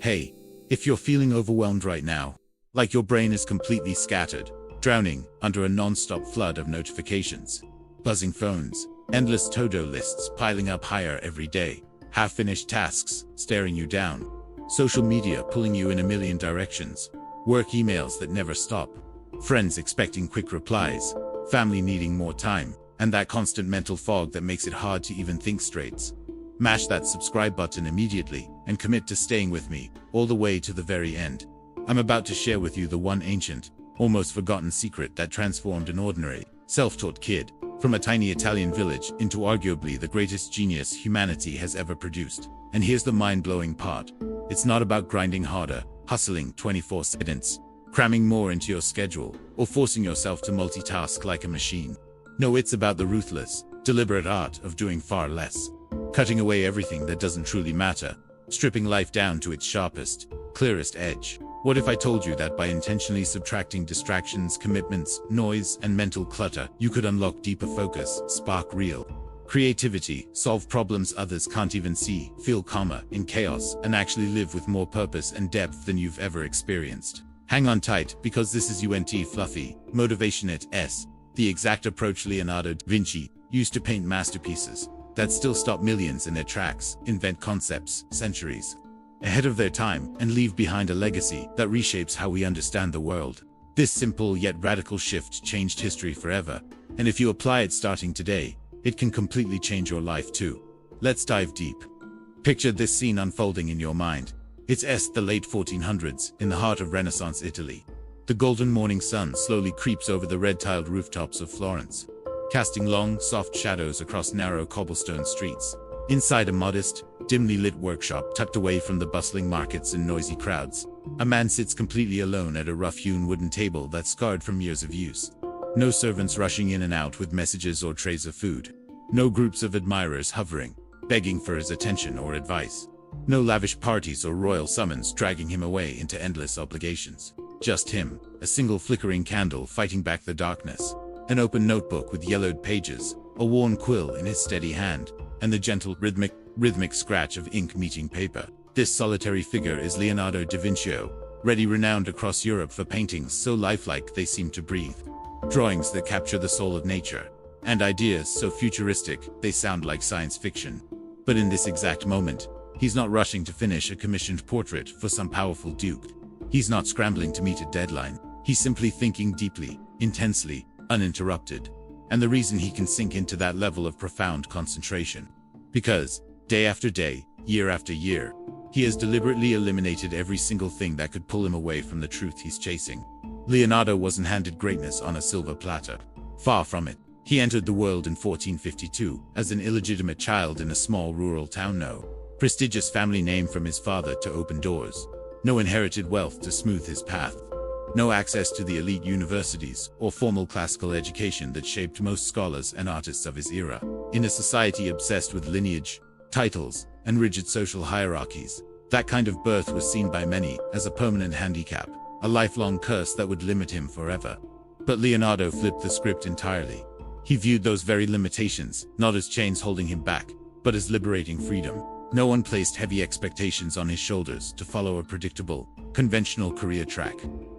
Hey, if you're feeling overwhelmed right now, like your brain is completely scattered, drowning under a non-stop flood of notifications, buzzing phones, endless to-do lists piling up higher every day, half-finished tasks staring you down, social media pulling you in a million directions, work emails that never stop, friends expecting quick replies, family needing more time, and that constant mental fog that makes it hard to even think straight. Mash that subscribe button immediately and commit to staying with me all the way to the very end. I'm about to share with you the one ancient, almost forgotten secret that transformed an ordinary, self-taught kid from a tiny Italian village into arguably the greatest genius humanity has ever produced. And here's the mind-blowing part. It's not about grinding harder, hustling 24/7, cramming more into your schedule, or forcing yourself to multitask like a machine. No, it's about the ruthless, deliberate art of doing far less. Cutting away everything that doesn't truly matter, stripping life down to its sharpest, clearest edge. What if I told you that by intentionally subtracting distractions, commitments, noise, and mental clutter, you could unlock deeper focus, spark real creativity, solve problems others can't even see, feel calmer in chaos, and actually live with more purpose and depth than you've ever experienced? Hang on tight, because this is fluffy motivation. It's the exact approach Leonardo da Vinci used to paint masterpieces that still stop millions in their tracks, invent concepts centuries ahead of their time, and leave behind a legacy that reshapes how we understand the world. This simple yet radical shift changed history forever, and if you apply it starting today, it can completely change your life too. Let's dive deep. Picture this scene unfolding in your mind. It's the late 1400s, in the heart of Renaissance Italy. The golden morning sun slowly creeps over the red-tiled rooftops of Florence, casting long, soft shadows across narrow cobblestone streets. Inside a modest, dimly lit workshop tucked away from the bustling markets and noisy crowds, a man sits completely alone at a rough-hewn wooden table that's scarred from years of use. No servants rushing in and out with messages or trays of food. No groups of admirers hovering, begging for his attention or advice. No lavish parties or royal summons dragging him away into endless obligations. Just him, a single flickering candle fighting back the darkness, an open notebook with yellowed pages, a worn quill in his steady hand, and the gentle, rhythmic scratch of ink meeting paper. This solitary figure is Leonardo da Vinci, renowned across Europe for paintings so lifelike they seem to breathe, drawings that capture the soul of nature, and ideas so futuristic they sound like science fiction. But in this exact moment, he's not rushing to finish a commissioned portrait for some powerful duke. He's not scrambling to meet a deadline. He's simply thinking deeply, intensely, uninterrupted. And the reason he can sink into that level of profound concentration, because day after day, year after year, he has deliberately eliminated every single thing that could pull him away from the truth he's chasing. Leonardo wasn't handed greatness on a silver platter. Far from it. He entered the world in 1452 as an illegitimate child in a small rural town. No prestigious family name from his father to open doors. No inherited wealth to smooth his path. No access to the elite universities or formal classical education that shaped most scholars and artists of his era. In a society obsessed with lineage, titles, and rigid social hierarchies, that kind of birth was seen by many as a permanent handicap, a lifelong curse that would limit him forever. But Leonardo flipped the script entirely. He viewed those very limitations not as chains holding him back, but as liberating freedom. No one placed heavy expectations on his shoulders to follow a predictable, conventional career track.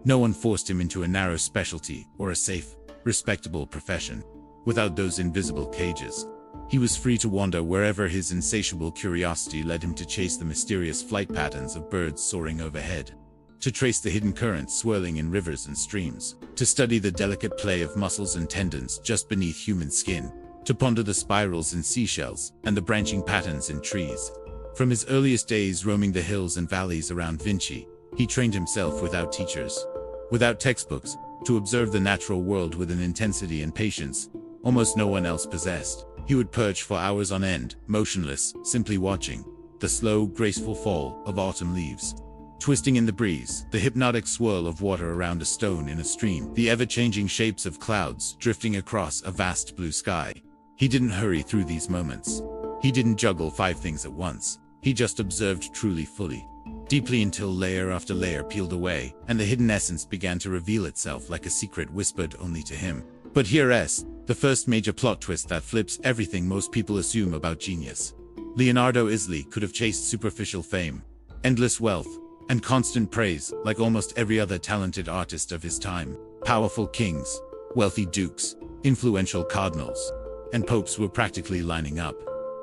No one forced him into a narrow specialty or a safe, respectable profession. Without those invisible cages, he was free to wander wherever his insatiable curiosity led him, to chase the mysterious flight patterns of birds soaring overhead, to trace the hidden currents swirling in rivers and streams, to study the delicate play of muscles and tendons just beneath human skin, to ponder the spirals in seashells and the branching patterns in trees. From his earliest days roaming the hills and valleys around Vinci, he trained himself without teachers, without textbooks, to observe the natural world with an intensity and patience almost no one else possessed. He would perch for hours on end, motionless, simply watching the slow, graceful fall of autumn leaves, twisting in the breeze, the hypnotic swirl of water around a stone in a stream, the ever-changing shapes of clouds drifting across a vast blue sky. He didn't hurry through these moments. He didn't juggle 5 things at once. He just observed truly, fully, deeply, until layer after layer peeled away, and the hidden essence began to reveal itself like a secret whispered only to him. But here's the first major plot twist that flips everything most people assume about genius. Leonardo easily could have chased superficial fame, endless wealth, and constant praise, like almost every other talented artist of his time. Powerful kings, wealthy dukes, influential cardinals, and popes were practically lining up,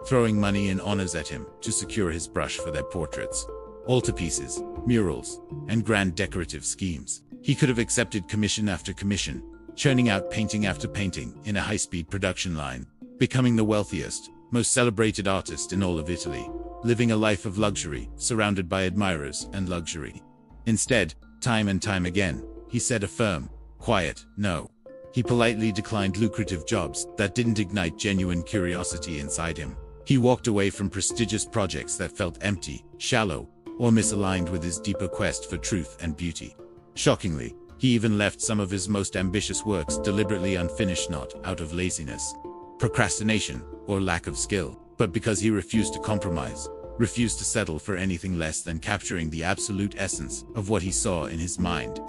throwing money and honors at him to secure his brush for their portraits, altarpieces, murals, and grand decorative schemes. He could have accepted commission after commission, churning out painting after painting in a high-speed production line, becoming the wealthiest, most celebrated artist in all of Italy, living a life of luxury, surrounded by admirers and luxury. Instead, time and time again, he said a firm, quiet no. He politely declined lucrative jobs that didn't ignite genuine curiosity inside him. He walked away from prestigious projects that felt empty, shallow, or misaligned with his deeper quest for truth and beauty. Shockingly, he even left some of his most ambitious works deliberately unfinished, not out of laziness, procrastination, or lack of skill, but because he refused to compromise, refused to settle for anything less than capturing the absolute essence of what he saw in his mind.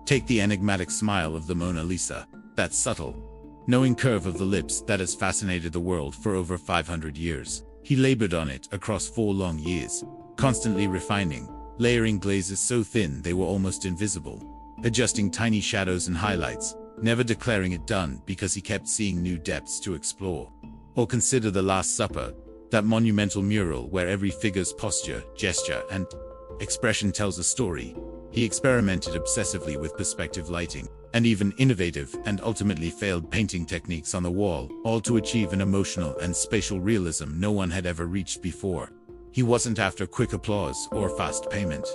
Take the enigmatic smile of the Mona Lisa, that subtle, knowing curve of the lips that has fascinated the world for over 500 years. He labored on it across 4 long years, constantly refining, layering glazes so thin they were almost invisible, adjusting tiny shadows and highlights, never declaring it done because he kept seeing new depths to explore. Or consider The Last Supper, that monumental mural where every figure's posture, gesture, and expression tells a story. He experimented obsessively with perspective lighting, and even innovative and ultimately failed painting techniques on the wall, all to achieve an emotional and spatial realism no one had ever reached before. He wasn't after quick applause or fast payment.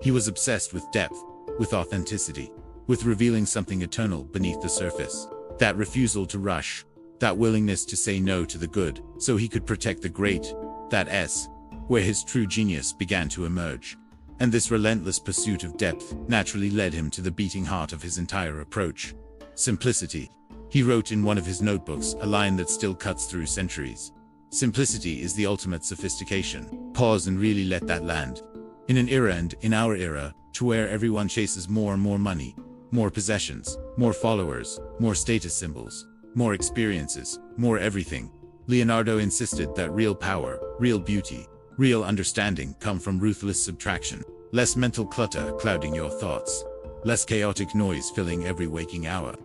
He was obsessed with depth, with authenticity, with revealing something eternal beneath the surface. That refusal to rush, that willingness to say no to the good, so he could protect the great, that S, where his true genius began to emerge. And this relentless pursuit of depth naturally led him to the beating heart of his entire approach: simplicity. He wrote in one of his notebooks a line that still cuts through centuries. Simplicity is the ultimate sophistication. Pause and really let that land. In an era, and in our era, to where everyone chases more and more money, more possessions, more followers, more status symbols, more experiences, more everything, Leonardo insisted that real power, real beauty, real understanding come from ruthless subtraction. Less mental clutter clouding your thoughts, less chaotic noise filling every waking hour,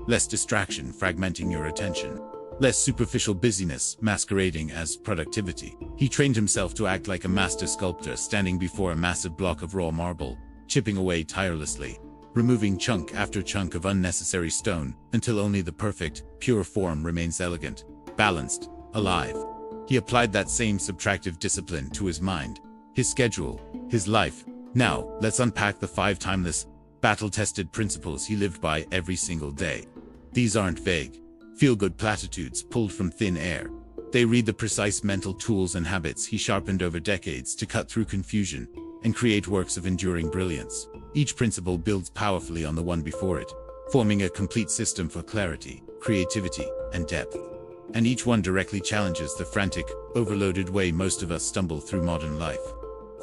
less distraction fragmenting your attention, less superficial busyness masquerading as productivity. He trained himself to act like a master sculptor standing before a massive block of raw marble, chipping away tirelessly, removing chunk after chunk of unnecessary stone, until only the perfect, pure form remains elegant, balanced, alive. He applied that same subtractive discipline to his mind, his schedule, his life. Now, let's unpack the 5 timeless, battle-tested principles he lived by every single day. These aren't vague, feel-good platitudes pulled from thin air. They read the precise mental tools and habits he sharpened over decades to cut through confusion and create works of enduring brilliance. Each principle builds powerfully on the one before it, forming a complete system for clarity, creativity, and depth. And each one directly challenges the frantic, overloaded way most of us stumble through modern life.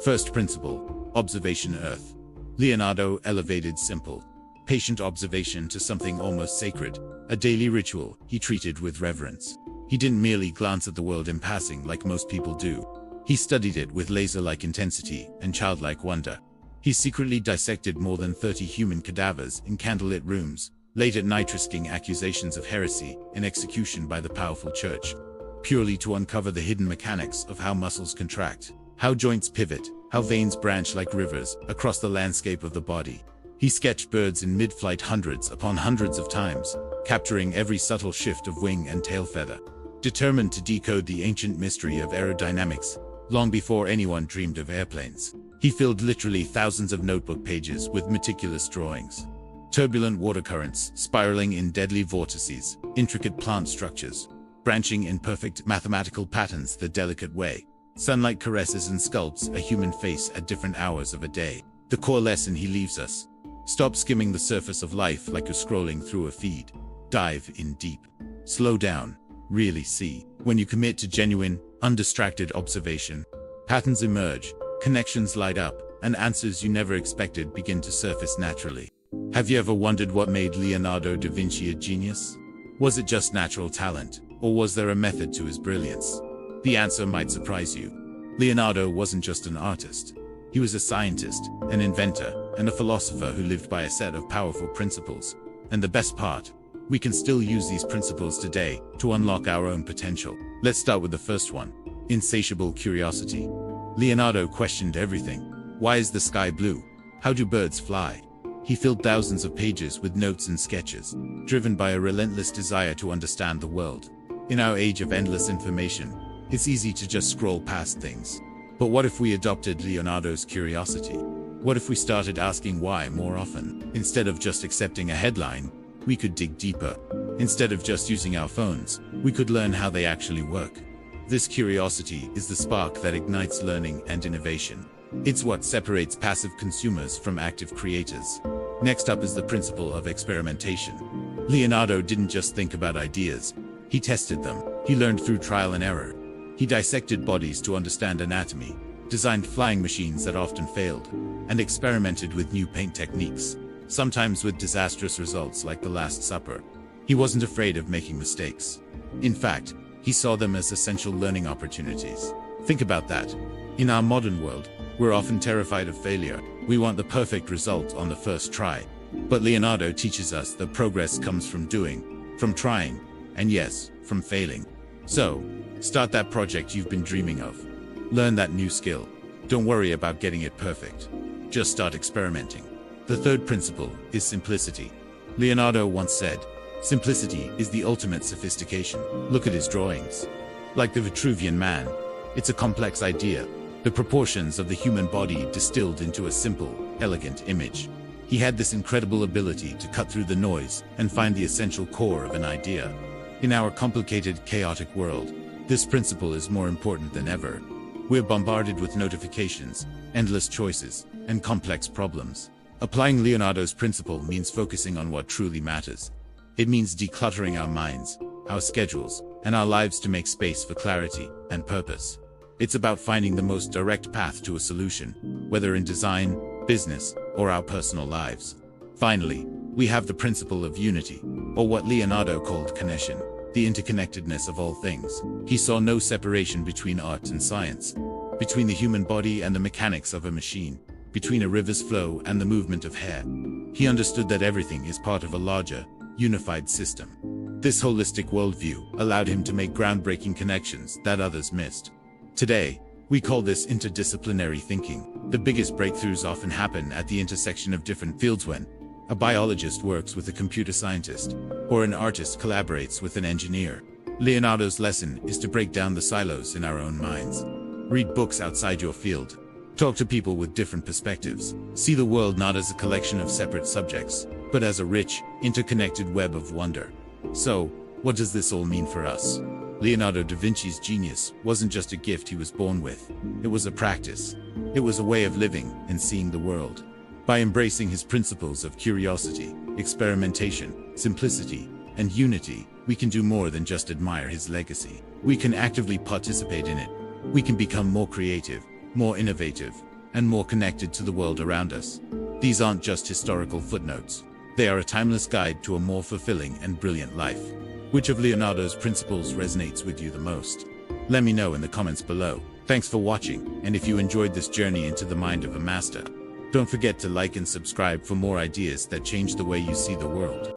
First principle: observation earth. Leonardo elevated simple, patient observation to something almost sacred, a daily ritual he treated with reverence. He didn't merely glance at the world in passing like most people do. He studied it with laser-like intensity and childlike wonder. He secretly dissected more than 30 human cadavers in candlelit rooms, late at night risking accusations of heresy and execution by the powerful church, purely to uncover the hidden mechanics of how muscles contract, how joints pivot, how veins branch like rivers across the landscape of the body. He sketched birds in mid-flight hundreds upon hundreds of times, capturing every subtle shift of wing and tail feather, determined to decode the ancient mystery of aerodynamics, long before anyone dreamed of airplanes. He filled literally thousands of notebook pages with meticulous drawings. Turbulent water currents spiraling in deadly vortices, intricate plant structures, branching in perfect mathematical patterns the delicate way. Sunlight caresses and sculpts a human face at different hours of a day. The core lesson he leaves us: stop skimming the surface of life like you're scrolling through a feed. Dive in deep. Slow down. Really see. When you commit to genuine, undistracted observation, patterns emerge, connections light up, and answers you never expected begin to surface naturally. Have you ever wondered what made Leonardo da Vinci a genius? Was it just natural talent, or was there a method to his brilliance? The answer might surprise you. Leonardo wasn't just an artist. He He was a scientist, an inventor, and a philosopher who lived by a set of powerful principles. And the best part, we can still use these principles today to unlock our own potential. Let's start with the first one: insatiable curiosity. Leonardo questioned everything. Why is the sky blue? How do birds fly? He filled thousands of pages with notes and sketches, driven by a relentless desire to understand the world. In our age of endless information, it's easy to just scroll past things. But what if we adopted Leonardo's curiosity? What if we started asking why more often? Instead of just accepting a headline, we could dig deeper. Instead of just using our phones, we could learn how they actually work. This curiosity is the spark that ignites learning and innovation. It's what separates passive consumers from active creators. Next up is the principle of experimentation. Leonardo didn't just think about ideas. He tested them. He learned through trial and error. He dissected bodies to understand anatomy, designed flying machines that often failed, and experimented with new paint techniques, sometimes with disastrous results like the Last Supper. He wasn't afraid of making mistakes. In fact, he saw them as essential learning opportunities. Think about that. In our modern world, we're often terrified of failure. We want the perfect result on the first try. But Leonardo teaches us that progress comes from doing, from trying, and yes, from failing. So, start that project you've been dreaming of. Learn that new skill. Don't worry about getting it perfect. Just start experimenting. The third principle is simplicity. Leonardo once said, "Simplicity is the ultimate sophistication." Look at his drawings. Like the Vitruvian Man, it's a complex idea, the proportions of the human body distilled into a simple, elegant image. He had this incredible ability to cut through the noise and find the essential core of an idea. In our complicated, chaotic world, this principle is more important than ever. We're bombarded with notifications, endless choices, and complex problems. Applying Leonardo's principle means focusing on what truly matters. It means decluttering our minds, our schedules, and our lives to make space for clarity and purpose. It's about finding the most direct path to a solution, whether in design, business, or our personal lives. Finally, we have the principle of unity, or what Leonardo called connection, the interconnectedness of all things. He saw no separation between art and science, between the human body and the mechanics of a machine, between a river's flow and the movement of hair. He understood that everything is part of a larger, unified system. This holistic worldview allowed him to make groundbreaking connections that others missed. Today, we call this interdisciplinary thinking. The biggest breakthroughs often happen at the intersection of different fields when a biologist works with a computer scientist, or an artist collaborates with an engineer. Leonardo's lesson is to break down the silos in our own minds. Read books outside your field. Talk to people with different perspectives. See the world not as a collection of separate subjects, but as a rich, interconnected web of wonder. So, what does this all mean for us? Leonardo da Vinci's genius wasn't just a gift he was born with. It was a practice. It was a way of living and seeing the world. By embracing his principles of curiosity, experimentation, simplicity, and unity, we can do more than just admire his legacy. We can actively participate in it. We can become more creative, more innovative, and more connected to the world around us. These aren't just historical footnotes. They are a timeless guide to a more fulfilling and brilliant life. Which of Leonardo's principles resonates with you the most? Let me know in the comments below. Thanks for watching, and if you enjoyed this journey into the mind of a master, don't forget to like and subscribe for more ideas that change the way you see the world.